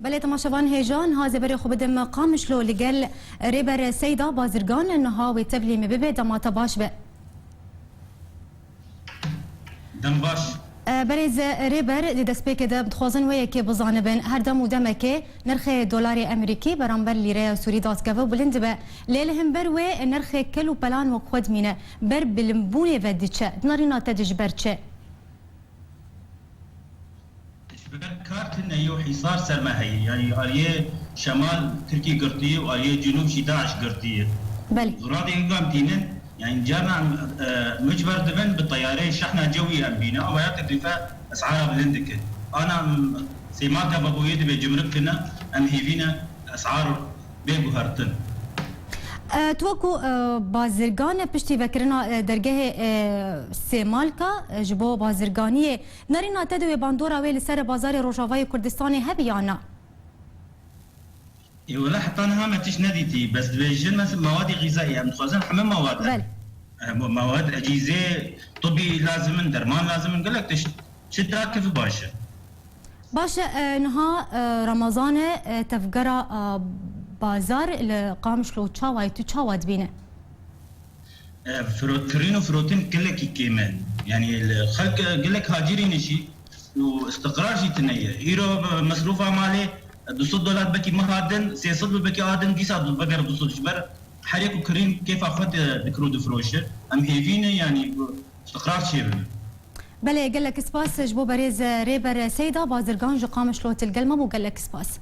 بله تماشاوان هیجان هازه بری خوب دم قامشلو لگل ریبر سیدا بازرگان انها و تبلی مبیبه دماتا باش به دم باش بریز ریبر دی دست پیک ده بتخوازن ویه که بزانبن هر دم و دمه که نرخ دلار امریکی برانبر لیره سوری دازگوه بلند به لیل هم بر و نرخ کلو پلان و خود مینه بر بلمبونه و دیچه دنارینا تدجبر چه كارت انه حصار سرماهي يعني آلية شمال تركيا قرطية وآلية جنوب شي داعش قرطية. بله. غراضي قام تينن يعني جامع مجبر دبن بالطيارين شحنة جوية أمبينا وهي تكلفة أسعارها بلندك. أنا سيماكا بابوية دبي جمركنا أم هيفينا أسعار بيبهرتن. توکو بازرگان پشتی وکرنا درگاه سیمالکا جبو بازرگانی نرینا تدوی باندورا ویل سر بازار روجاوای کردستانی هبیانا ولا حتى انا ما تيش نديتي بس بيجن مثلا مواد غذائيه متخزن حمام مواد بله مواد اجهزه طبي لازم درمان لازم قال لك تشتراك كيف باشه نها رمضان تفقرا بازار القامشلو تشاواي تشاوا دبينه فروتين وفروتين كلك كيمان يعني الخلق قال لك هاجرين شيء واستقرار شيء تنيه هيرو مصروفه مالي $200 بكي مهادن 600 بكي ادن 900 بقر 200 جبر حريق وكرين كيف اخذت بكرود فروشه ام هيفين يعني استقرار شيء بله قال لك سباس جبو بريز ريبر سيدا بازرگان جو قامشلو تلقلمه وقال لك سباس